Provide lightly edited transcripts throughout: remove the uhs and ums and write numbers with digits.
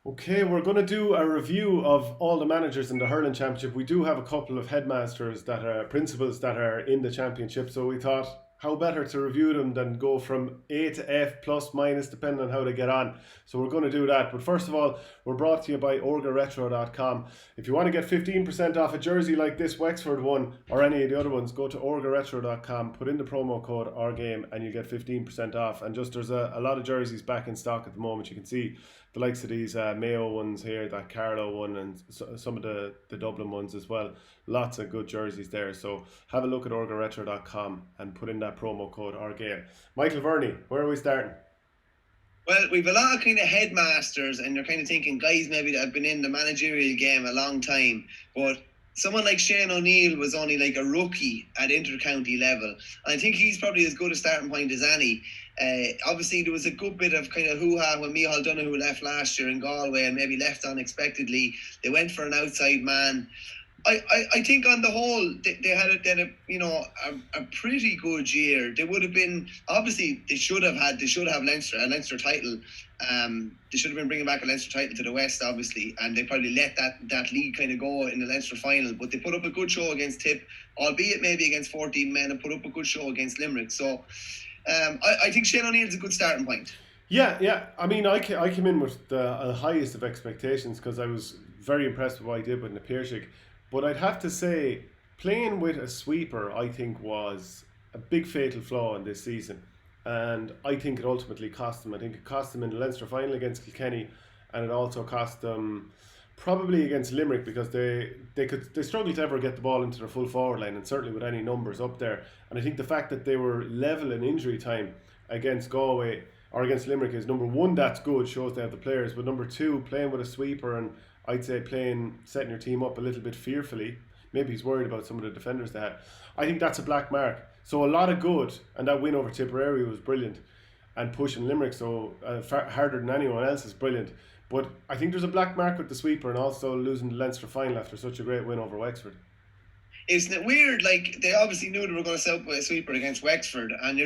Okay, we're going to do a review of all the managers in the hurling championship. We do have a couple of headmasters that are principals that are in the championship, so we thought how better to review them than go from A to F plus minus depending on how they get on. So we're going to do that. But first of all, we're brought to you by orgaretro.com. If you want to get 15% off a jersey like this Wexford one or any of the other ones, go to orgaretro.com, put in the promo code OurGame and you get 15% off. And just there's a lot of jerseys back in stock at the moment. You can see the likes of these Mayo ones here, that Carlow one, and some of the Dublin ones as well. Lots of good jerseys there. So have a look at orgaretro.com and put in that promo code OurGame. Michael Verney, where are we starting? Well, we've a lot of kind of headmasters, and you're kind of thinking guys maybe that have been in the managerial game a long time, but someone like Shane O'Neill was only like a rookie at inter-county level. And I think he's probably as good a starting point as any. Obviously, there was a good bit of kind of hoo-ha when Micheál Donoghue left last year in Galway and maybe left unexpectedly. They went for an outside man. I think on the whole they had a pretty good year. They would have been obviously they should have a Leinster title. They should have been bringing back a Leinster title to the West, obviously, and they probably let that league kind of go in the Leinster final. But they put up a good show against Tip, albeit maybe against 14 men, and put up a good show against Limerick. So I think Shane O'Neill's a good starting point. Yeah. I mean, I came in with the highest of expectations because I was very impressed with what I did with Napiershik. But I'd have to say, playing with a sweeper, I think, was a big fatal flaw in this season. And I think it ultimately cost them. I think it cost them in the Leinster final against Kilkenny, and it also cost them probably against Limerick because they struggled to ever get the ball into their full forward line, and certainly with any numbers up there. And I think the fact that they were level in injury time against Galway or against Limerick is number one, that's good, shows they have the players. But number two, playing with a sweeper and I'd say setting your team up a little bit fearfully. Maybe he's worried about some of the defenders they had. I think that's a black mark. So a lot of good, and that win over Tipperary was brilliant, and pushing Limerick so harder than anyone else is brilliant. But I think there's a black mark with the sweeper and also losing the Leinster final after such a great win over Wexford. Isn't it weird? Like they obviously knew they were going to set up with a sweeper against Wexford, and you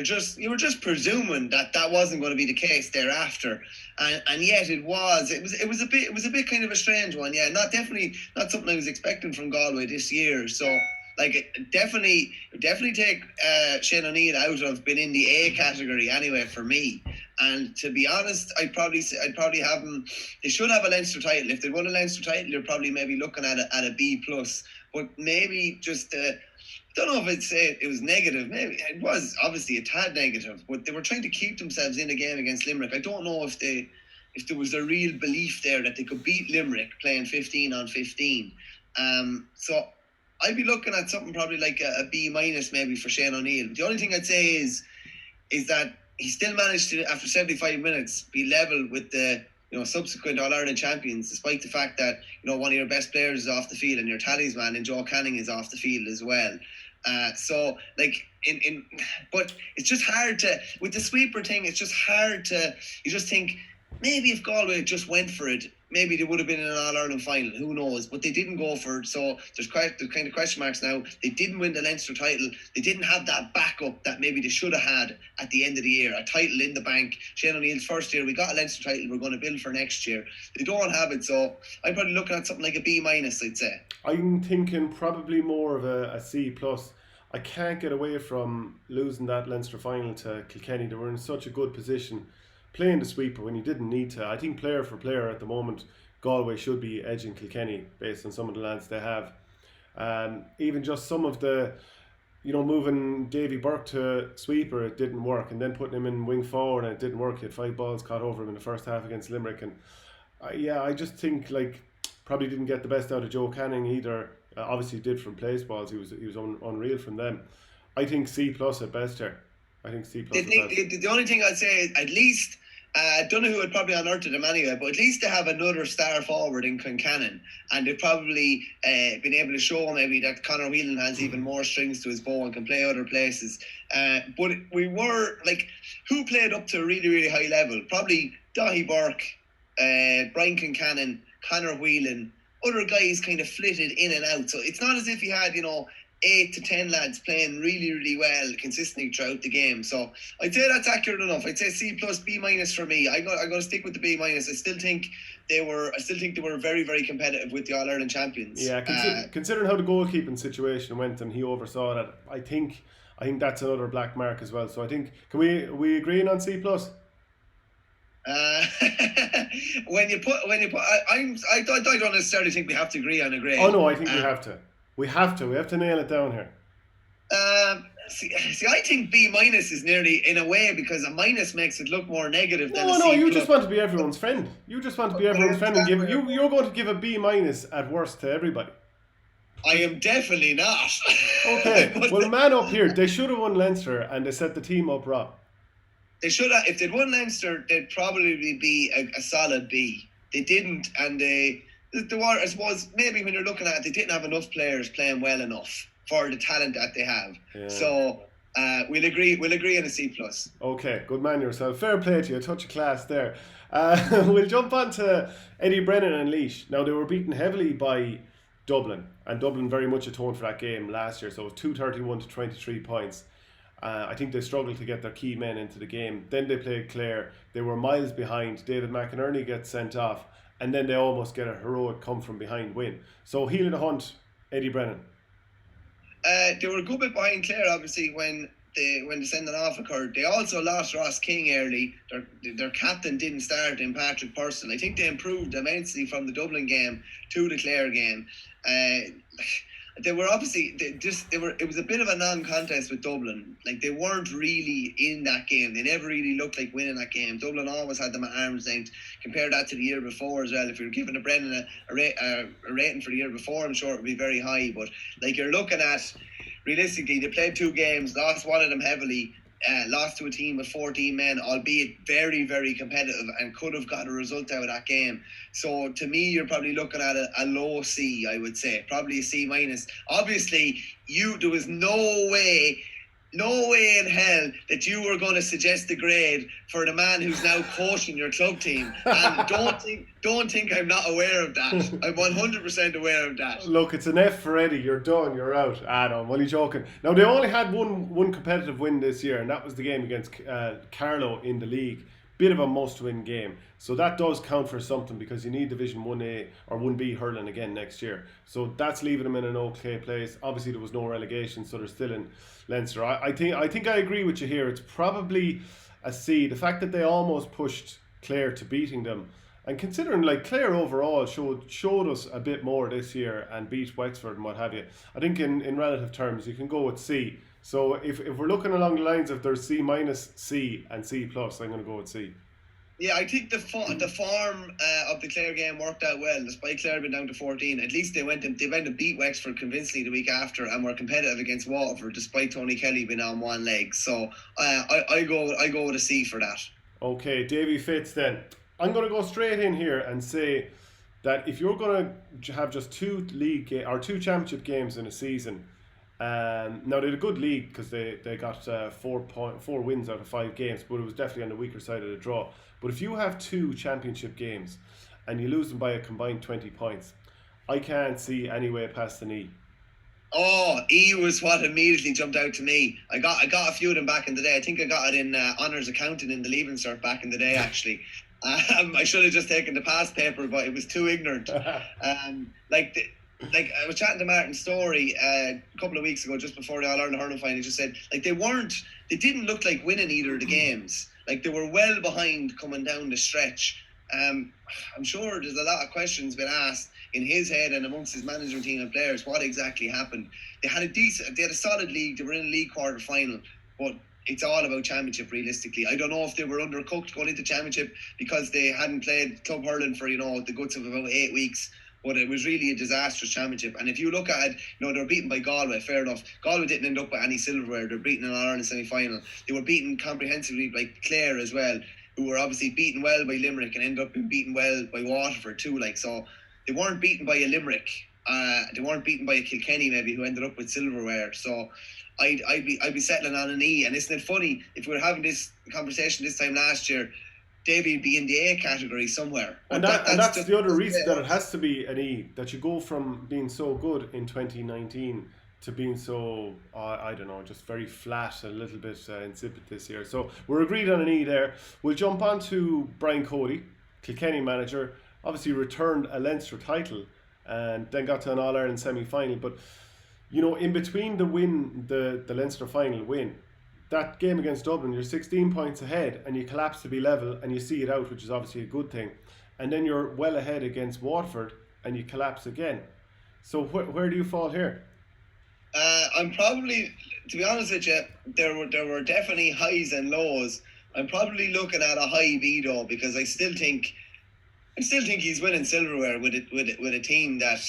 were just presuming that wasn't going to be the case thereafter, and yet it was. It was a bit kind of a strange one. Yeah, not something I was expecting from Galway this year. So like definitely take Shane O'Neill out of being in the A category anyway for me. And to be honest, I'd probably have them. They should have a Leinster title. If they won a Leinster title, you're probably maybe looking at a B plus. But maybe just don't know if it was negative. Maybe it was obviously a tad negative, but they were trying to keep themselves in a game against Limerick. I don't know if there was a real belief there that they could beat Limerick playing 15 on 15. So I'd be looking at something probably like a B minus maybe for Shane O'Neill. The only thing I'd say is that he still managed to, after 75 minutes, be level with the subsequent All-Ireland champions, despite the fact that one of your best players is off the field and your talisman in Joe Canning is off the field as well. So like but it's just hard to, with the sweeper thing, it's just hard to, you just think maybe if Galway just went for it, maybe they would have been in an All-Ireland final. Who knows? But they didn't go for it. So there's kind of question marks now. They didn't win the Leinster title. They didn't have that backup that maybe they should have had at the end of the year. A title in the bank. Shane O'Neill's first year, we got a Leinster title. We're going to build for next year. They don't have it. So I'm probably looking at something like a B minus, I'd say. I'm thinking probably more of a C plus. I can't get away from losing that Leinster final to Kilkenny. They were in such a good position playing the sweeper when you didn't need to. I think player for player at the moment, Galway should be edging Kilkenny based on some of the lads they have. Even just some of the, moving Davy Burke to sweeper, it didn't work, and then putting him in wing forward and it didn't work. He had 5 balls caught over him in the first half against Limerick, and I just think probably didn't get the best out of Joe Canning either. Obviously did from place balls. He was unreal from them. I think C plus at best here. I think C plus. The only thing I'd say is at least Donoghue would probably unearthed him anyway, but at least they have another star forward in Cloncannon, and they've probably been able to show maybe that Conor Whelan has even more strings to his bow and can play other places. But we were who played up to a really, really high level? Probably Dahi Burke, Brian Cloncannon, Conor Whelan. Other guys kind of flitted in and out, so it's not as if he had 8 to 10 lads playing really, really well consistently throughout the game. So I'd say that's accurate enough. I'd say C plus, B minus for me. I'm going to stick with the B minus. I still think they were very, very competitive with the All Ireland champions. Yeah, considering how the goalkeeping situation went and he oversaw that, I think that's another black mark as well. So I think, can we agreeing on C plus? When you put, I don't necessarily think we have to agree on a grade. Oh no, I think we have to. We have to nail it down here. See, I think B minus is nearly in a way because a minus makes it look more negative than a C. No, you just want to be everyone's friend. You just want to be everyone's friend and you're going to give a B minus at worst to everybody. I am definitely not. Okay, well, man up here, they should have won Leinster and they set the team up wrong. They should have. If they'd won Leinster, they'd probably be a solid B. They didn't, and they were, I suppose, maybe when you're looking at it, they didn't have enough players playing well enough for the talent that they have. Yeah. So we'll agree on a C plus. Okay, good man yourself. Fair play to you. A touch of class there. We'll jump on to Eddie Brennan and Laois. Now, they were beaten heavily by Dublin, and Dublin very much atoned for that game last year. So it was 231 to 23 points. I think they struggled to get their key men into the game. Then they played Clare. They were miles behind. David McInerney gets sent off, and then they almost get a heroic come from behind win. So heel of the hunt, Eddie Brennan. They were a good bit behind Clare, obviously, when the sending off occurred. They also lost Ross King early. Their captain didn't start in Patrick Purcell. I think they improved immensely from the Dublin game to the Clare game. They were obviously it was a bit of a non-contest with Dublin. Like, they weren't really in that game. They never really looked like winning that game. Dublin always had them at arm's length. Compare that to the year before as well. If you're giving a Brennan a rating for the year before, I'm sure it would be very high. But like, you're looking at, realistically, they played 2 games, lost one of them heavily. Lost to a team with 14 men, albeit very, very competitive, and could have got a result out of that game. So to me, you're probably looking at a low C, I would say, probably a C minus. Obviously, there was no way in hell that you were going to suggest the grade for the man who's now coaching your club team. And don't think I'm not aware of that. I'm 100% aware of that. Look, it's an F for Eddie. You're done. You're out. No, I'm only joking. Now, they only had one competitive win this year, and that was the game against Carlow in the league. Bit of a must-win game. So that does count for something, because you need Division 1A or 1B hurling again next year. So that's leaving them in an okay place. Obviously, there was no relegation, so they're still in Leinster. I think I agree with you here. It's probably a C. The fact that they almost pushed Clare to beating them, and considering like Clare overall showed us a bit more this year and beat Wexford and what have you, I think in relative terms you can go with C. So if we're looking along the lines of there's C minus, C and C plus, I'm going to go with C. Yeah, I think the form of the Clare game worked out well. Despite Clare being down to 14, at least they went and beat Wexford convincingly the week after, and were competitive against Waterford despite Tony Kelly being on one leg. So I go with a C for that. Okay, Davy Fitz then. I'm going to go straight in here and say that if you're going to have just 2 2 championship games in a season, now they had a good league because they got 4 wins out of 5 games, but it was definitely on the weaker side of the draw. But if you have 2 championship games and you lose them by a combined 20 points, I can't see any way past an E. Oh, E was what immediately jumped out to me. I got a few of them back in the day. I think I got it in honours accounting in the Leaving Cert back in the day, actually. I should have just taken the past paper, but it was too ignorant. Like I was chatting to Martin Story a couple of weeks ago, just before the All-Ireland hurling final. He just said, like, they didn't look like winning either of the games. Like, they were well behind coming down the stretch. I'm sure there's a lot of questions been asked in his head and amongst his management team and players. What exactly happened? They had a solid league. They were in a league quarter final, but it's all about championship realistically. I don't know if they were undercooked going into championship because they hadn't played club hurling for the guts of about 8 weeks. But it was really a disastrous championship. And if you look at it, they were beaten by Galway, fair enough. Galway didn't end up with any silverware. They're beaten in an All-Ireland semi-final. They were beaten comprehensively by Clare as well, who were obviously beaten well by Limerick and ended up being beaten well by Waterford too. So they weren't beaten by a Limerick. They weren't beaten by a Kilkenny maybe, who ended up with silverware. So I'd be settling on an E. And isn't it funny, if we were having this conversation this time last year, Davy would be in the A category somewhere. And that's the other reason that it has to be an E, that you go from being so good in 2019 to being so, I don't know, just very flat, a little bit insipid this year. So we're agreed on an E there. We'll jump on to Brian Cody, Kilkenny manager. Obviously returned a Leinster title and then got to an All-Ireland semi-final. But, you know, in between the Leinster final win, that game against Dublin, you're 16 points ahead and you collapse to be level and you see it out, which is obviously a good thing. And then you're well ahead against Waterford and you collapse again. So where do you fall here? I'm probably, to be honest with you, there were definitely highs and lows. I'm probably looking at a high B though, because I still think he's winning silverware with a team that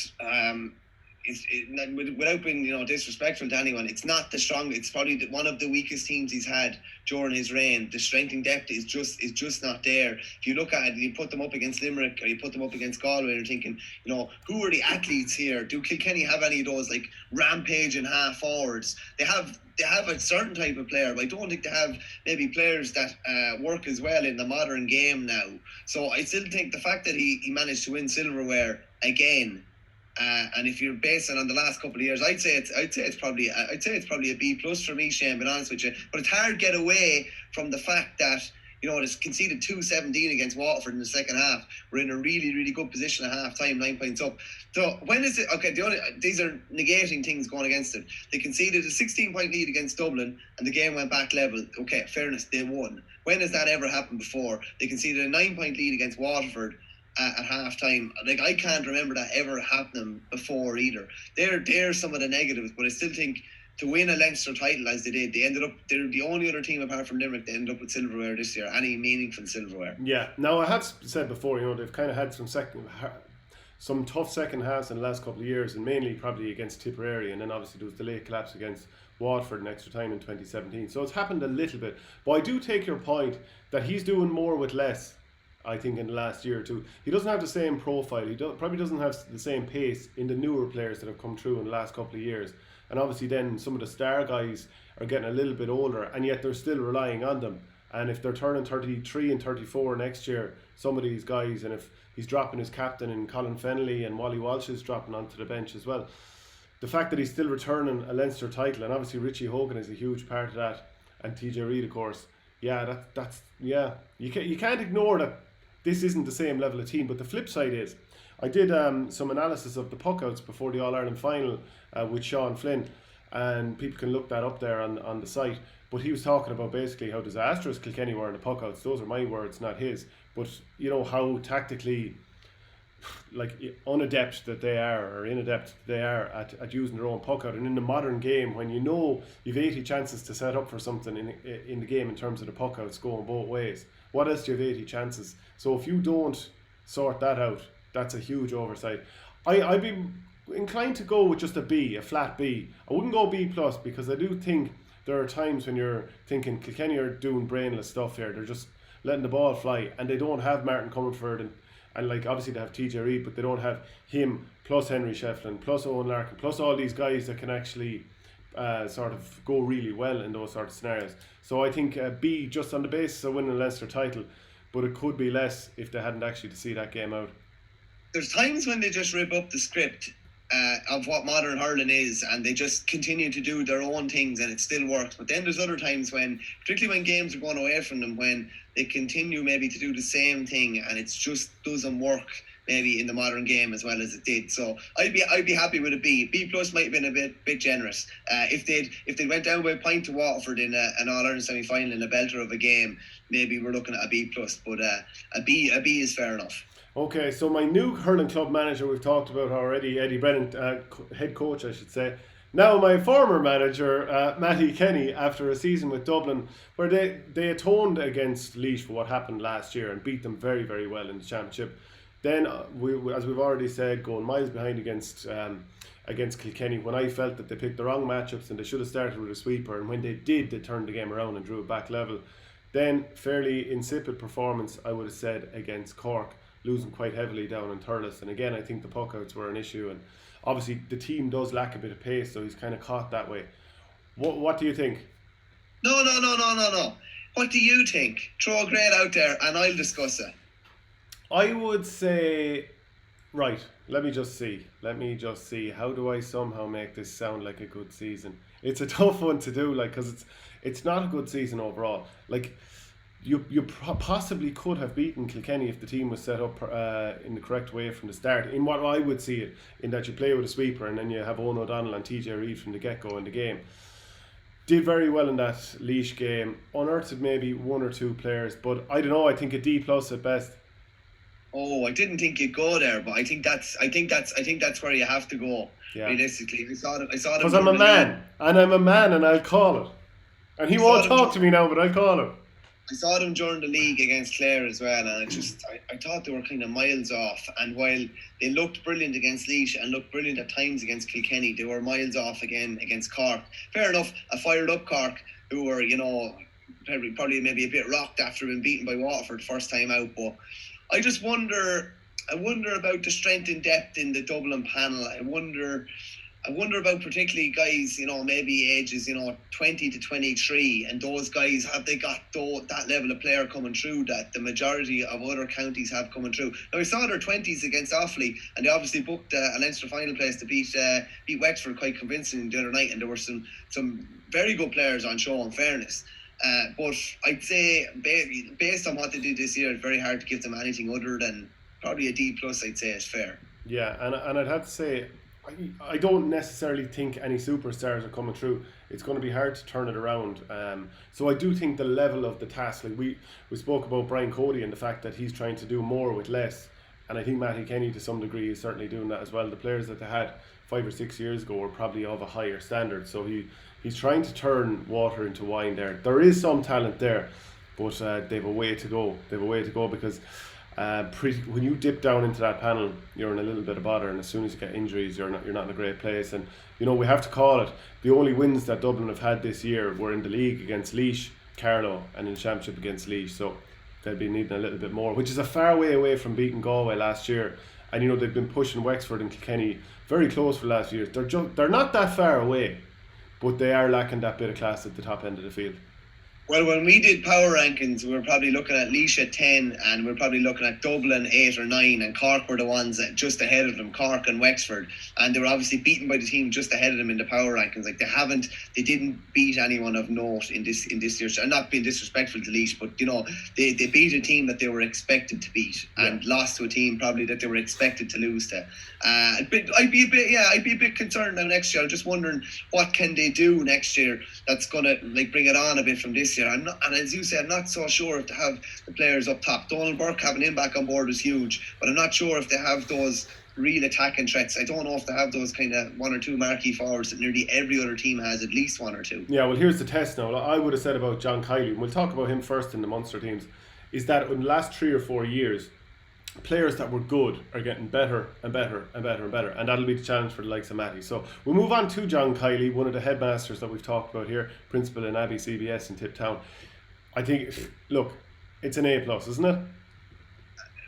without being disrespectful to anyone, it's not the strong. It's probably one of the weakest teams he's had during his reign. The strength and depth is just not there. If you look at it, you put them up against Limerick or you put them up against Galway, you're thinking, who are the athletes here? Do Kilkenny have any of those like rampaging half forwards? They have a certain type of player, but I don't think they have maybe players that work as well in the modern game now. So I still think the fact that he managed to win silverware again. And if you're basing on the last couple of years, I'd say it's probably a B plus for me, Shane, being honest with you. But it's hard to get away from the fact that it's conceded 2-17 against Waterford in the second half. We're in a really, really good position at half time, 9 points up. So when is it? Okay, these are negating things going against it. They conceded a 16-point lead against Dublin, and the game went back level. Okay, fairness, they won. When has that ever happened before? They conceded a 9-point lead against Waterford at half time. Like, I can't remember that ever happening before either. They're some of the negatives, but I still think to win a Leinster title as they did, they're the only other team apart from Limerick that ended up with silverware this year, any meaningful silverware. Yeah, now I have said before, they've kind of had some tough second halves in the last couple of years, and mainly probably against Tipperary, and then obviously there was the late collapse against Waterford in extra time in 2017. So it's happened a little bit, but I do take your point that he's doing more with less. I think in the last year or two, he doesn't have the same profile. He probably doesn't have the same pace in the newer players that have come through in the last couple of years. And obviously then some of the star guys are getting a little bit older, and yet they're still relying on them. And if they're turning 33 and 34 next year, some of these guys, and if he's dropping his captain in Colin Fennelly and Wally Walsh is dropping onto the bench as well, the fact that he's still returning a Leinster title, and obviously Richie Hogan is a huge part of that, and TJ Reid of course, that's you can't ignore that. This isn't the same level of team, but the flip side is, I did some analysis of the puckouts before the All-Ireland final with Sean Flynn, and people can look that up there on the site. But he was talking about basically how disastrous Kilkenny were in the puckouts. Those are my words, not his. But how tactically unadept that they are, or inept they are at using their own puck out. And in the modern game, when you've 80 chances to set up for something in the game in terms of the puck outs going both ways, what else do you have 80 chances? So if you don't sort that out, that's a huge oversight. I'd be inclined to go with just a flat B. I wouldn't go B plus, because I do think there are times when you're thinking Kilkenny are doing brainless stuff here. They're just letting the ball fly, and they don't have Martin Comerford and obviously they have TJ Reid, but they don't have him plus Henry Shefflin plus Owen Larkin plus all these guys that can actually sort of go really well in those sort of scenarios. So I think B just on the basis of winning a Leinster title, but it could be less if they hadn't actually to see that game out. There's times when they just rip up the script of what modern hurling is, and they just continue to do their own things and it still works. But then there's other times when, particularly when games are going away from them, when they continue maybe to do the same thing and it just doesn't work maybe in the modern game as well as it did. So I'd be happy with a B. B plus might have been a bit generous. If they went down by a point to Waterford in an All-Ireland semi-final in a belter of a game, maybe we're looking at a B plus. But a B is fair enough. Okay, so my new hurling club manager we've talked about already, Eddie Brennan, head coach I should say. Now my former manager, Matty Kenny, after a season with Dublin where they atoned against Laois for what happened last year and beat them very, very well in the championship. Then, as we've already said, going miles behind against Kilkenny, when I felt that they picked the wrong matchups and they should have started with a sweeper, and when they did, they turned the game around and drew it back level. Then, fairly insipid performance, I would have said, against Cork, losing quite heavily down in Thurles. And again, I think the puckouts were an issue, and obviously the team does lack a bit of pace, so he's kind of caught that way. What do you think? No. What do you think? Throw a grade out there and I'll discuss it. I would say Right. Let me just see. How do I somehow make this sound like a good season? It's a tough one to do, like, because it's not a good season overall. Like, possibly could have beaten Kilkenny if the team was set up in the correct way from the start. In what I would see it, in that you play with a sweeper and then you have Owen O'Donnell and TJ Reid from the get go in the game. Did very well in that Laois game. Unearthed maybe one or two players, but I don't know. I think a D plus at best. Oh, I didn't think you'd go there, but I think that's where you have to go. Yeah. Realistically, I saw them. Because I'm a man, and I'll call it. And he won't talk to me now, but I'll call it. I saw them during the league against Clare as well, and I thought they were kind of miles off. And while they looked brilliant against Laois and looked brilliant at times against Kilkenny, they were miles off again against Cork. Fair enough, a fired up Cork who were, probably maybe a bit rocked after being beaten by Waterford first time out. But I just wonder about the strength and depth in the Dublin panel. I wonder about particularly guys, maybe ages, 20 to 23, and those guys, have they got that level of player coming through that the majority of other counties have coming through? Now, we saw their 20s against Offaly, and they obviously booked a Leinster final place to beat Wexford quite convincingly the other night, and there were some very good players on show, in fairness. But I'd say, based on what they did this year, it's very hard to give them anything other than probably a D plus. I'd say is fair. Yeah, and I'd have to say, I don't necessarily think any superstars are coming through. It's going to be hard to turn it around. So I do think the level of the task, like we spoke about Brian Cody and the fact that he's trying to do more with less, and I think Matty Kenny to some degree is certainly doing that as well. The players that they had 5 or 6 years ago were probably of a higher standard. So he's trying to turn water into wine there. There is some talent there, but they've a way to go. Because when you dip down into that panel, you're in a little bit of bother, and as soon as you get injuries, you're not in a great place. And we have to call it, the only wins that Dublin have had this year were in the league against Laois, Carlow, and in the championship against Laois. So they'll be needing a little bit more, which is a far way away from beating Galway last year. And they've been pushing Wexford and Kilkenny very close for the last few years. They're not that far away, but they are lacking that bit of class at the top end of the field. Well, when we did power rankings, we were probably looking at Laois at 10, and we were probably looking at Dublin 8 or 9, and Cork were the ones that just ahead of them, Cork and Wexford, and they were obviously beaten by the team just ahead of them in the power rankings. Like they didn't beat anyone of note in this year. I'm not being disrespectful to Laois, but they beat a team that they were expected to beat, and lost to a team probably that they were expected to lose to. I'd be a bit concerned now next year. I'm just wondering what can they do next year that's gonna bring it on a bit from this year. And as you say, I'm not so sure if they have the players up top. Donald Burke having him back on board is huge, but I'm not sure if they have those real attacking threats. I don't know if they have those kind of one or two marquee forwards that nearly every other team has, at least one or two. Yeah, well, here's the test now. I would have said about John Kiely, and we'll talk about him first in the Munster teams, is that in the last 3 or 4 years, players that were good are getting better and better and better and better, and that'll be the challenge for the likes of Matty. So we'll move on to John Kiely, one of the headmasters that we've talked about here, principal in Abbey CBS in Tiptown. I think, look, it's an A plus, isn't it?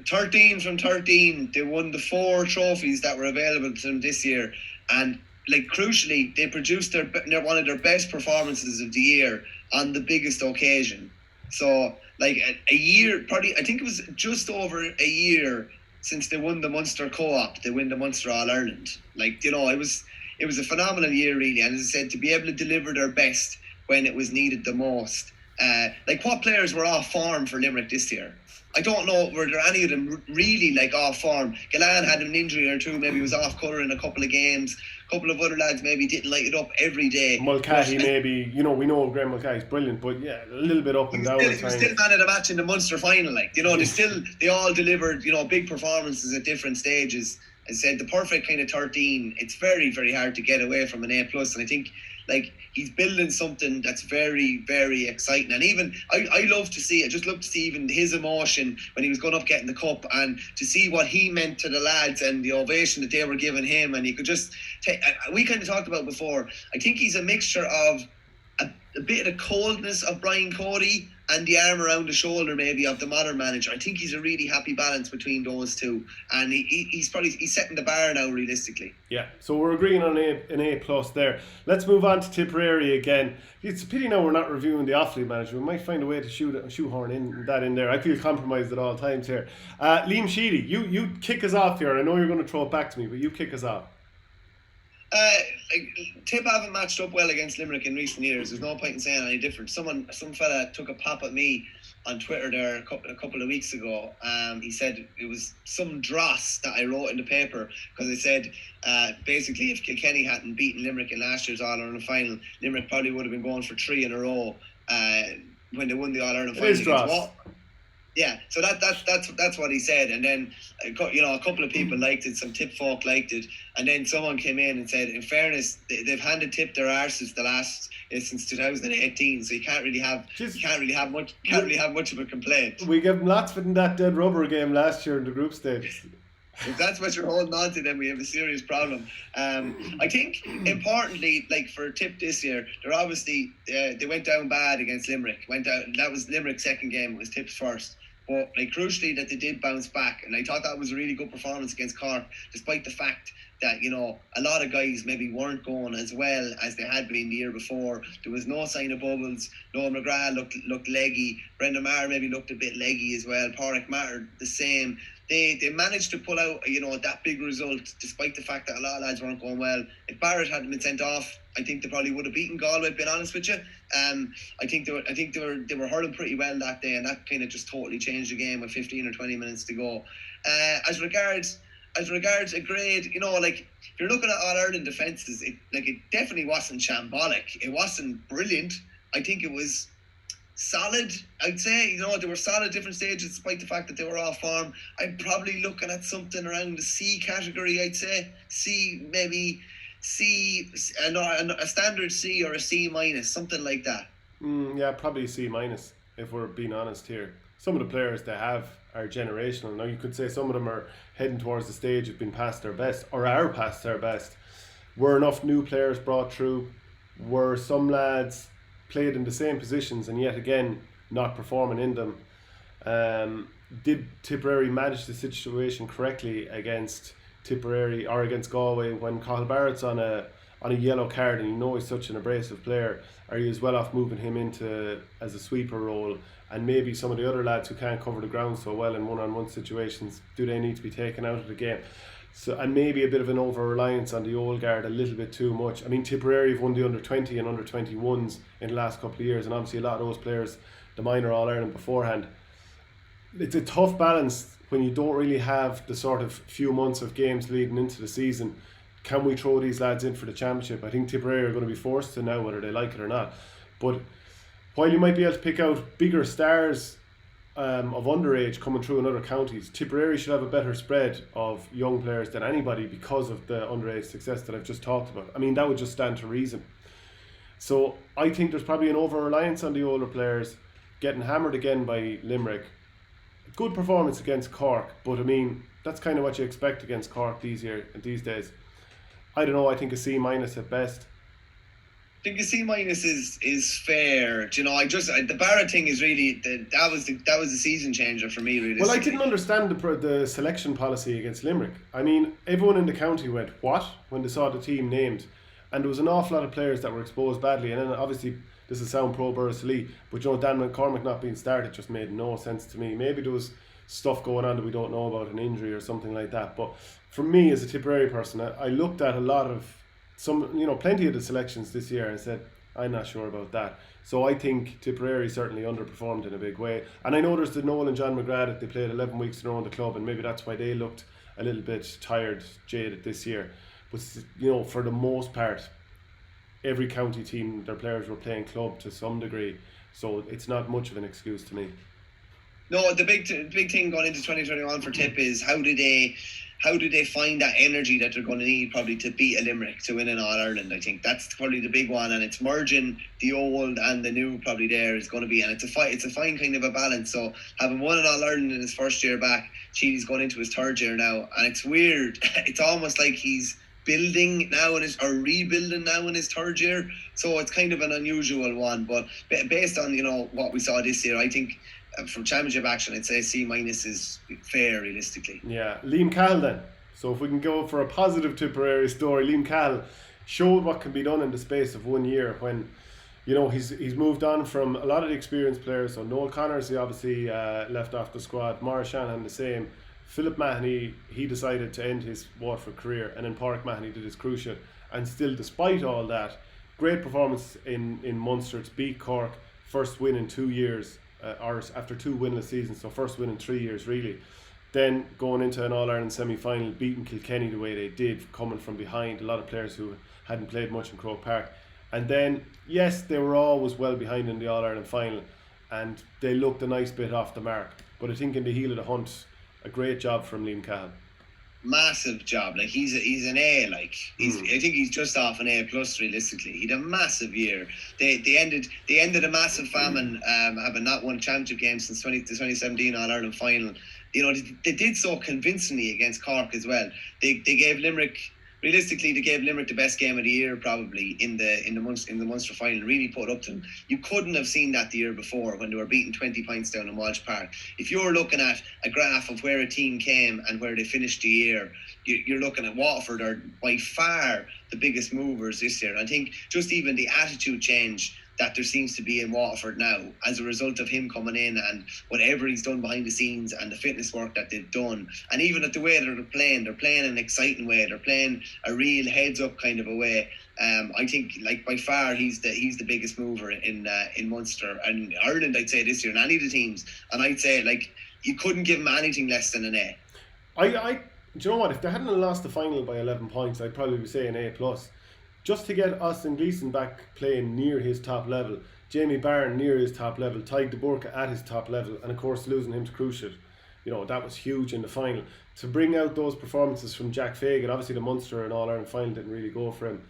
13 from 13. They won the 4 trophies that were available to them this year, and crucially, they produced one of their best performances of the year on the biggest occasion. So a year, probably, I think it was just over a year since they won the Munster Co-op. They win the Munster All-Ireland. It was a phenomenal year, really. And as I said, to be able to deliver their best when it was needed the most. What players were off form for Limerick this year? I don't know, were there any of them really off form? Galan had an injury or two, maybe he was off colour in a couple of games. A couple of other lads maybe didn't light it up every day. Mulcahy maybe, we know Graham Mulcahy's brilliant, but yeah, a little bit up and down. He was still man of the match in the Munster final. They all delivered, big performances at different stages. As I said, the perfect kind of 13. It's very, very hard to get away from an A plus, and I think he's building something that's very, very exciting. And even I love to see even his emotion when he was going up getting the cup, and to see what he meant to the lads and the ovation that they were giving him. And you could just we kind of talked about before, I think he's a mixture of a bit of the coldness of Brian Cody and the arm around the shoulder maybe of the modern manager. I think he's a really happy balance between those two, and he's setting the bar now realistically. Yeah, so we're agreeing on an A plus there. Let's move on to Tipperary again. It's a pity now we're not reviewing the off-league manager. We might find a way to shoehorn that in there. I feel compromised at all times here. Liam Sheedy, you kick us off here. I know you're going to throw it back to me, but you kick us off. Tip haven't matched up well against Limerick in recent years. There's no point in saying any different. Some fella took a pop at me on Twitter there a couple of weeks ago. He said it was some dross that I wrote in the paper, because I said basically if Kilkenny hadn't beaten Limerick in last year's All-Ireland final, Limerick probably would have been going for 3 in a row when they won the All-Ireland final against Waterford. Yeah, so that's what he said, and then a couple of people liked it, some Tip folk liked it, and then someone came in and said, in fairness, they've handed Tip their arses since 2018, so you can't really have much of a complaint. We gave them lots in that dead rubber game last year in the group stage. If that's what you're holding on to, then we have a serious problem. I think importantly, like for Tip this year, they're obviously they went down bad against Limerick. That was Limerick's second game. It was Tip's first. But like crucially, that they did bounce back, and I thought that was a really good performance against Cork, despite the fact that a lot of guys maybe weren't going as well as they had been the year before. There was no sign of bubbles. Noel McGrath looked leggy. Brendan Maher maybe looked a bit leggy as well. Pádraig Maher the same. They managed to pull out that big result despite the fact that a lot of lads weren't going well. If Barrett hadn't been sent off, I think they probably would have beaten Galway, being honest with you. I think they were hurling pretty well that day, and that kind of just totally changed the game with 15 or 20 minutes to go. As regards a grade, if you're looking at All-Ireland defences, it definitely wasn't shambolic. It wasn't brilliant. I think it was solid, I'd say. They were solid at different stages despite the fact that they were off form. I'm probably looking at something around the C category, I'd say. C, maybe C, a standard C or a C minus, something like that. Yeah, probably C minus, if we're being honest here. Some of the players they have are generational. Now you could say some of them are heading towards the stage of being past their best, or are past their best. Were enough new players brought through? Were some lads played in the same positions and yet again not performing in them? Did Tipperary manage the situation correctly against Tipperary or against Galway when Cahill Barrett's on a yellow card and he's such an abrasive player? Are you as well off moving him into as a sweeper role? And maybe some of the other lads who can't cover the ground so well in one-on-one situations, do they need to be taken out of the game? So, and maybe a bit of an over-reliance on the old guard, a little bit too much. I mean, Tipperary have won the under-20 and under-21s in the last couple of years, and obviously a lot of those players, the minor All-Ireland beforehand. It's a tough balance when you don't really have the sort of few months of games leading into the season. Can we throw these lads in for the championship? I think Tipperary are going to be forced to now, whether they like it or not. But while you might be able to pick out bigger stars of underage coming through in other counties, Tipperary should have a better spread of young players than anybody because of the underage success that I've just talked about. I mean, that would just stand to reason. So I think there's probably an over-reliance on the older players, getting hammered again by Limerick. Good performance against Cork, but I mean, that's kind of what you expect against Cork these days. I don't know, I think a C minus at best. I think a C minus is fair. The Barrett thing is really that was the season changer for me. Really. Well, I didn't understand the selection policy against Limerick. I mean, everyone in the county went what when they saw the team named, and there was an awful lot of players that were exposed badly. And then obviously this is sound pro Bursley, but Dan McCormick not being started just made no sense to me. Maybe there was stuff going on that we don't know about, an injury or something like that. But for me as a Tipperary person, I looked at a lot of plenty of the selections this year and said, I'm not sure about that. So I think Tipperary certainly underperformed in a big way. And I know there's the Noel and John McGrath that they played 11 weeks in a row in the club, and maybe that's why they looked a little bit tired, jaded this year. But for the most part, every county team, their players were playing club to some degree. So it's not much of an excuse to me. No, the big thing going into 2021 for Tip is how do they find that energy that they're going to need probably to beat a Limerick to win an All-Ireland. I think that's probably the big one, and it's merging the old and the new probably there is going to be, and it's a fine kind of a balance. So having won an All-Ireland in his first year back, Sheedy's going into his third year now, and it's weird. It's almost like he's building now or rebuilding now in his third year, so it's kind of an unusual one. But based on what we saw this year, I think from championship action, I'd say C- is fair realistically. Yeah, Liam Cahill then. So if we can go for a positive Tipperary story, Liam Cahill showed what can be done in the space of 1 year when he's moved on from a lot of the experienced players. So Noel Connors, he obviously left off the squad. Maurice Shanahan the same. Philip Mahoney, he decided to end his Waterford career, and then Pádraig Mahoney did his cruciate. And still, despite all that, great performance in Munster to beat Cork, first win in 2 years, or after 2 winless seasons, so first win in 3 years really. Then going into an All-Ireland semi-final, beating Kilkenny the way they did, coming from behind, a lot of players who hadn't played much in Croke Park. And then, yes, they were always well behind in the All-Ireland final, and they looked a nice bit off the mark. But I think in the heel of the hunt, a great job from Liam Cahill. Massive job. Like he's an A. Like I think he's just off an A plus realistically. He had a massive year. They ended a massive famine, having not won a championship game since the 2017 All Ireland final. They did so convincingly against Cork as well. They gave Limerick. Realistically, they gave Limerick the best game of the year probably in the Munster final. Really put up to them. You couldn't have seen that the year before when they were beating 20 points down in Walsh Park. If you're looking at a graph of where a team came and where they finished the year, you're looking at Waterford are by far the biggest movers this year. I think just even the attitude change that there seems to be in Waterford now as a result of him coming in and whatever he's done behind the scenes and the fitness work that they've done, and even at the way they're playing an exciting way, they're playing a real heads up kind of a way. I think like by far he's the biggest mover in Munster and Ireland, I'd say this year, and any of the teams, and I'd say like you couldn't give him anything less than an A. Do you know what, if they hadn't lost the final by 11 points, I'd probably be saying A plus. Just to get Austin Gleeson back playing near his top level, Jamie Barron near his top level, Ty de Burka at his top level, and of course losing him to Cruciate, that was huge in the final. To bring out those performances from Jack Fagan, obviously the Munster and All-Ireland final didn't really go for him.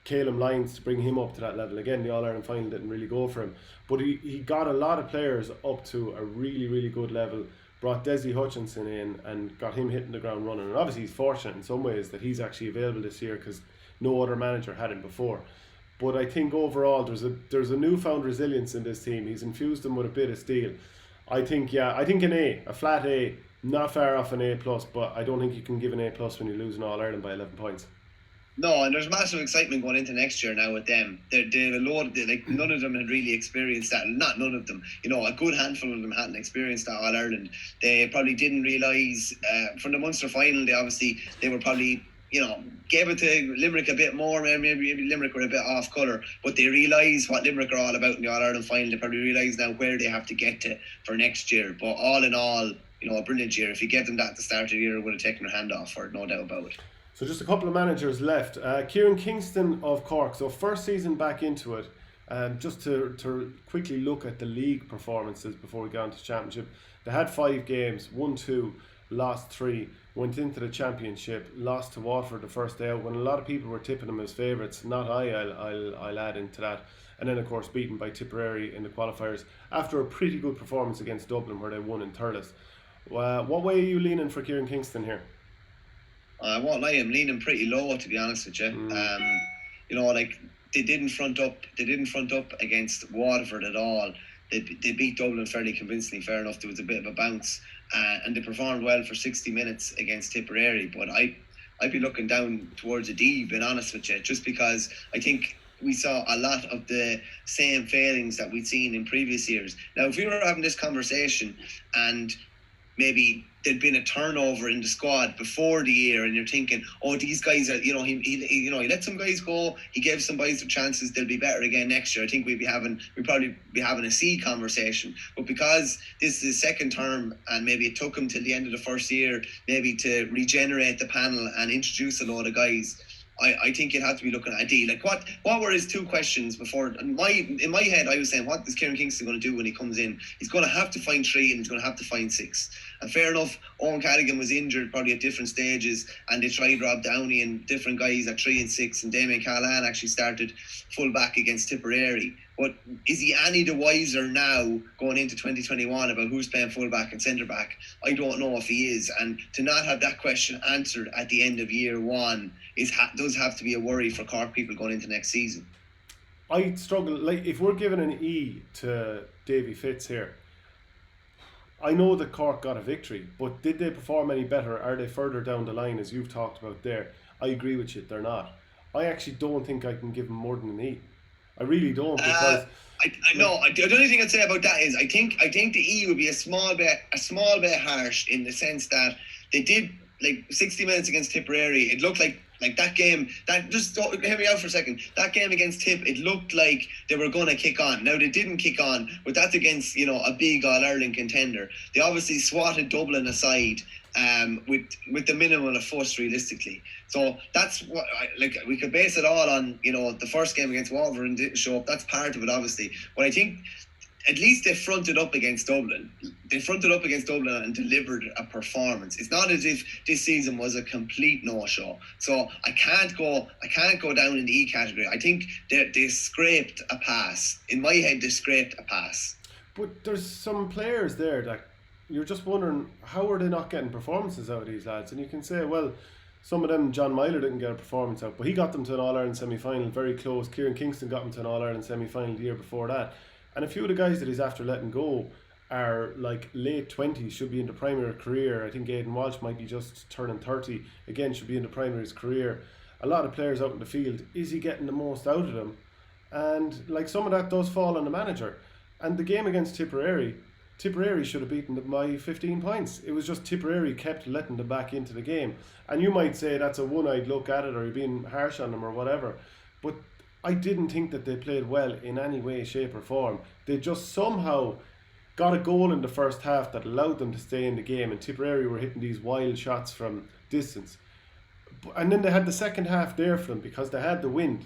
Caleb Lyons, to bring him up to that level, again the All-Ireland final didn't really go for him. But he got a lot of players up to a really, really good level, brought Desi Hutchinson in and got him hitting the ground running. And obviously he's fortunate in some ways that he's actually available this year because no other manager had him before. But I think overall there's a newfound resilience in this team. He's infused them with a bit of steel. I think an A, a flat A, not far off an A plus, but I don't think you can give an A plus when you lose an All Ireland by 11 points. No, and there's massive excitement going into next year now with them. They're a load. None of them had really experienced that. Not none of them. A good handful of them hadn't experienced that All Ireland. They probably didn't realise from the Munster final. They were probably gave it to Limerick a bit more. Maybe Limerick were a bit off colour, but they realise what Limerick are all about in the All Ireland final. They probably realise now where they have to get to for next year. But all in all, a brilliant year. If you gave them that at the start of the year, it would have taken their hand off for it, no doubt about it. So just a couple of managers left. Kieran Kingston of Cork. So first season back into it. Just to quickly look at the league performances before we go on to championship. They had 5 games, won 2, lost 3. Went into the championship, lost to Waterford the first day out when a lot of people were tipping them as favourites. Not I'll add into that. And then of course beaten by Tipperary in the qualifiers after a pretty good performance against Dublin where they won in Thurles. What way are you leaning for Kieran Kingston here? I won't lie, I'm leaning pretty low to be honest with you. They didn't front up against Waterford at all. They beat Dublin fairly convincingly, fair enough. There was a bit of a bounce, and they performed well for 60 minutes against Tipperary. But I'd be looking down towards a D, being honest with you, just because I think we saw a lot of the same failings that we'd seen in previous years. Now, if we were having this conversation and maybe there'd been a turnover in the squad before the year and you're thinking, oh, these guys are, he let some guys go, he gave some guys their chances, they'll be better again next year, I think we'd probably be having a C conversation. But because this is his second term and maybe it took him till the end of the first year maybe to regenerate the panel and introduce a load of guys, I think you'd have to be looking at a D. Like what were his 2 questions before? In my head, I was saying, what is Kieran Kingston going to do when he comes in? He's going to have to find 3 and he's going to have to find 6. And fair enough, Owen Callaghan was injured probably at different stages, and they tried Rob Downey and different guys at 3 and 6, and Damien Callahan actually started full back against Tipperary. But is he any the wiser now going into 2021 about who's playing fullback and centre back? I don't know if he is. And to not have that question answered at the end of year one does have to be a worry for Cork people going into next season. I struggle, like, if we're giving an E to Davy Fitz here, I know that Cork got a victory, but did they perform any better? Are they further down the line, as you've talked about there? I agree with you, they're not. I actually don't think I can give them more than an E. I really don't, because I know. The only thing I'd say about that is I think the E would be a small bit harsh, in the sense that they did, like, 60 minutes against Tipperary. It looked like that game, just hear me out for a second. That game against Tip, it looked like they were going to kick on. Now, they didn't kick on, but that's against, a big All-Ireland contender. They obviously swatted Dublin aside with the minimum of fuss, realistically. So that's what, we could base it all on, the first game against Waterford and didn't show up. That's part of it, obviously. But I think at least they fronted up against Dublin. They fronted up against Dublin and delivered a performance. It's not as if this season was a complete no-show. So I can't go down in the E category. I think they scraped a pass. In my head, they scraped a pass. But there's some players there that you're just wondering, how are they not getting performances out of these lads? And you can say, well, some of them, John Myler didn't get a performance out, but he got them to an All-Ireland semi-final, very close. Kieran Kingston got them to an All-Ireland semi-final the year before that. And a few of the guys that he's after letting go are like late 20s, should be in the prime of their career. I think Aidan Walsh might be just turning 30, again should be in the prime of his career. A lot of players out in the field, is he getting the most out of them? And like, some of that does fall on the manager. And the game against Tipperary should have beaten them by 15 points. It was just Tipperary kept letting them back into the game. And you might say that's a one-eyed look at it, or you're being harsh on them or whatever. But I didn't think that they played well in any way, shape or form. They just somehow got a goal in the first half that allowed them to stay in the game, and Tipperary were hitting these wild shots from distance. And then they had the second half there for them because they had the wind,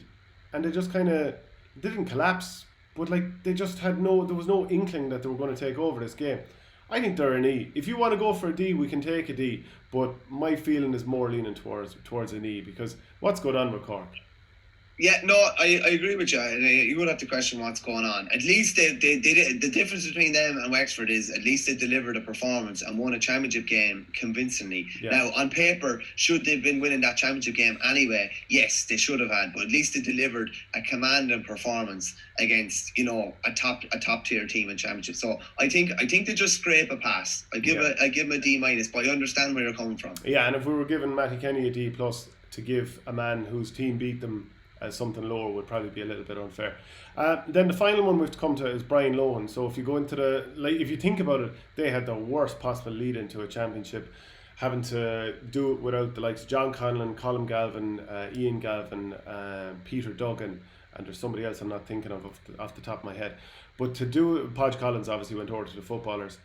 and they just kind of didn't collapse, but like, they just had there was no inkling that they were going to take over this game. I think they're an E. If you want to go for a D, we can take a D, but my feeling is more leaning towards an E, because what's going on with Cork? Yeah, no, I agree with you. You would have to question what's going on. At least they did. The difference between them and Wexford is at least they delivered a performance and won a championship game convincingly. Yeah. Now, on paper, should they've been winning that championship game anyway? Yes, they should have had. But at least they delivered a commanding performance against, a top tier team in championship. So I think they just scrape a pass. I give them a D minus, but I understand where you're coming from. Yeah, and if we were giving Matty Kenny a D plus, to give a man whose team beat them as something lower would probably be a little bit unfair. Then the final one we've come to is Brian Lohan. So if you go into if you think about it, they had the worst possible lead into a championship, having to do it without the likes of John Conlon, Colin Galvin, Ian Galvin, Peter Duggan, and there's somebody else I'm not thinking of off the top of my head. But to do it, Podge Collins obviously went over to the footballers,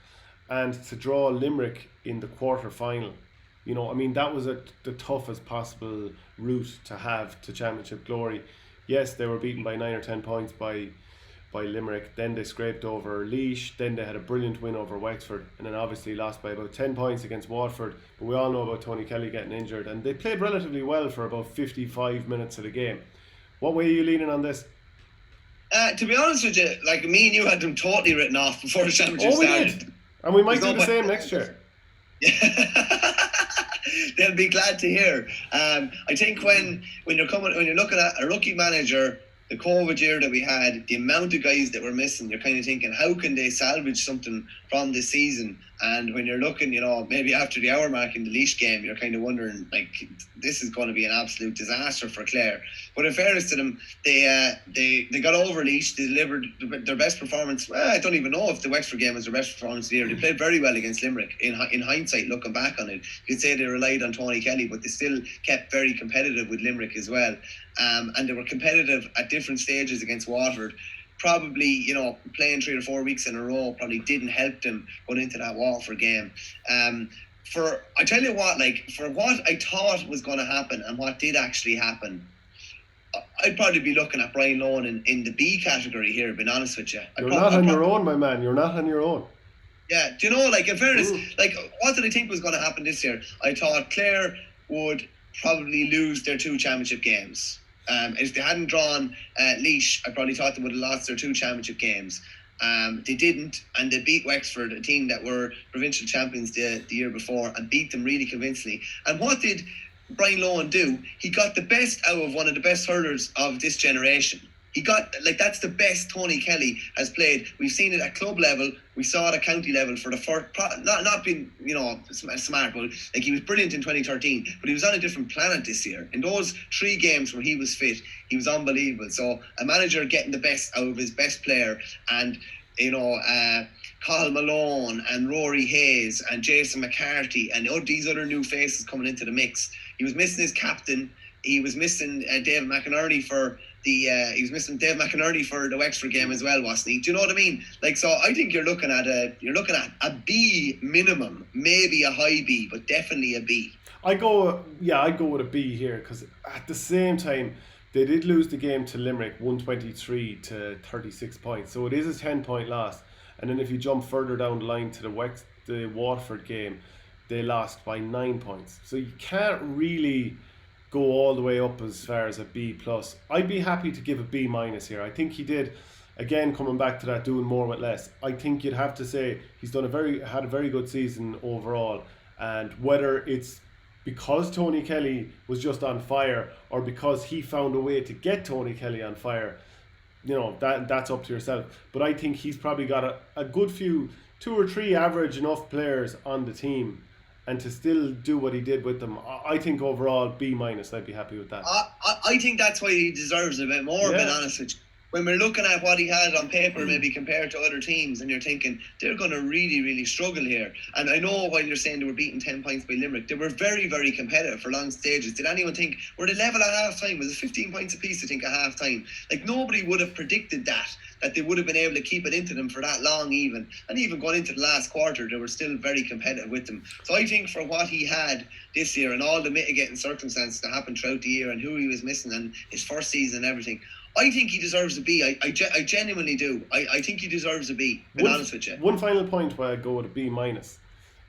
and to draw Limerick in the quarter final. That was the toughest possible route to have to championship glory. Yes, they were beaten by 9 or 10 points by Limerick. Then they scraped over Laois. Then they had a brilliant win over Wexford, and then obviously lost by about 10 points against Waterford. But we all know about Tony Kelly getting injured, and they played relatively well for about 55 minutes of the game. What way are you leaning on this? To be honest with you, like, me and you had them totally written off before the championship started. Did. And we might do the same next year. They'll be glad to hear. I think when you're looking at a rookie manager, the COVID year that we had, the amount of guys that were missing, you're kind of thinking, how can they salvage something from this season? And when you're looking, maybe after the hour mark in the Laois game, you're kind of wondering, like, this is going to be an absolute disaster for Clare. But in fairness to them, they got over Laois. They delivered their best performance. Well, I don't even know if the Wexford game was their best performance of the year. They played very well against Limerick. In hindsight, looking back on it, you could say they relied on Tony Kelly, but they still kept very competitive with Limerick as well. And they were competitive at different stages against Waterford. Probably, playing 3 or 4 weeks in a row probably didn't help them going into that Waterford game. I tell you what, for what I thought was going to happen and what did actually happen, I'd probably be looking at Brian Lohan in the B category here, being honest with you. You're not on your own, my man. You're not on your own. Yeah, do you know, in fairness, what did I think was going to happen this year? I thought Clare would probably lose their 2 championship games. If they hadn't drawn Laois, I probably thought they would have lost their 2 championship games. They didn't, and they beat Wexford, a team that were provincial champions the year before, and beat them really convincingly. And what did Brian Lohan do? He got the best out of one of the best hurlers of this generation. He got, that's the best Tony Kelly has played. We've seen it at club level. We saw it at county level for the first, not being, smart, but he was brilliant in 2013, but he was on a different planet this year. In those 3 games where he was fit, he was unbelievable. So a manager getting the best out of his best player, and, Cahill Malone and Rory Hayes and Jason McCarthy and these other new faces coming into the mix. He was missing his captain. He was missing Dave McInerney for the Wexford game as well, wasn't he? Do you know what I mean? So I think you're looking at a B minimum, maybe a high B, but definitely a B. I'd go with a B here, because at the same time they did lose the game to Limerick 123 to 36 points, so it is a 10-point loss. And then if you jump further down the line to the Waterford game, they lost by 9 points. So you can't really go all the way up as far as a B plus. I'd be happy to give a B minus here. I think he did, again, coming back to that doing more with less, I think you'd have to say he's had a very good season overall. And whether it's because Tony Kelly was just on fire, or because he found a way to get Tony Kelly on fire, that's up to yourself. But I think he's probably got a good few, 2 or 3 average enough players on the team, and to still do what he did with them, I think overall B minus. I'd be happy with that. I think that's why he deserves a bit more, being honest with you. When we're looking at what he had on paper, maybe compared to other teams, and you're thinking they're going to really, really struggle here. And I know while you're saying they were beaten 10 points by Limerick, they were very, very competitive for long stages. Did anyone think, were they level at half time? Was it 15 points apiece, I think, at half time? Nobody would have predicted that they would have been able to keep it into them for that long even. And even going into the last quarter, they were still very competitive with them. So I think for what he had this year and all the mitigating circumstances that happened throughout the year and who he was missing and his first season and everything, I think he deserves a B. I genuinely do. I think he deserves a B, to be honest with you. One final point where I go with a B minus.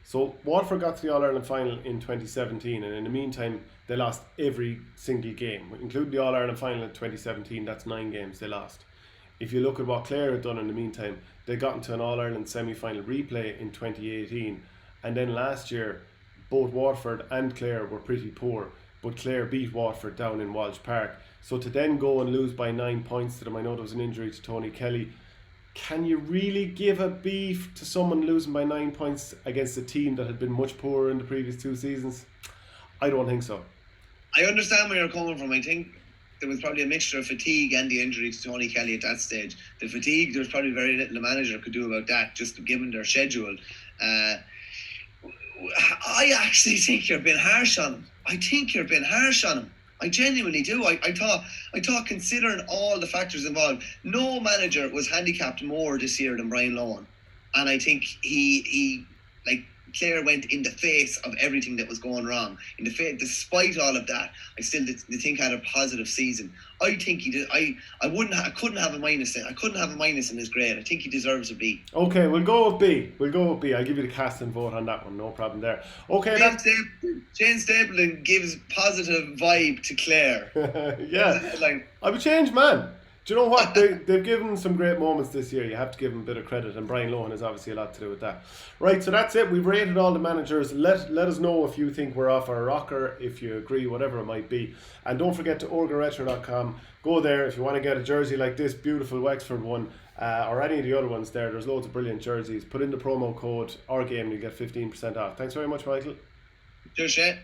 So Waterford got to the All-Ireland final in 2017, and in the meantime they lost every single game, including the All-Ireland final in 2017. That's 9 games they lost. If you look at what Clare had done in the meantime, they got into an All-Ireland semi-final replay in 2018, and then last year both Waterford and Clare were pretty poor, but Clare beat Waterford down in Walsh Park. So to then go and lose by 9 points to them, I know there was an injury to Tony Kelly. Can you really give a B to someone losing by 9 points against a team that had been much poorer in the previous 2 seasons? I don't think so. I understand where you're coming from. I think there was probably a mixture of fatigue and the injury to Tony Kelly at that stage. The fatigue, there was probably very little the manager could do about that, just given their schedule. I actually think you're being harsh on him. I genuinely do. I thought considering all the factors involved, no manager was handicapped more this year than Brian Lohan. And I think he Clare went in the face of everything that was going wrong. Despite all of that, I still think had a positive season. I think he did. I couldn't have a minus in. I couldn't have a minus in his grade. I think he deserves a B. Okay, we'll go with B. I'll give you the casting vote on that one. No problem there. Okay, Jane Stapleton gives positive vibe to Clare. Yeah, I'm a changed man. Do you know what? They've given some great moments this year. You have to give them a bit of credit, and Brian Lohan has obviously a lot to do with that. Right, so that's it. We've rated all the managers. Let us know if you think we're off our rocker, if you agree, whatever it might be. And don't forget to orgaretro.com. Go there if you want to get a jersey like this beautiful Wexford one, or any of the other ones there. There's loads of brilliant jerseys. Put in the promo code OurGame and you'll get 15% off. Thanks very much, Michael. Cheers, Shane.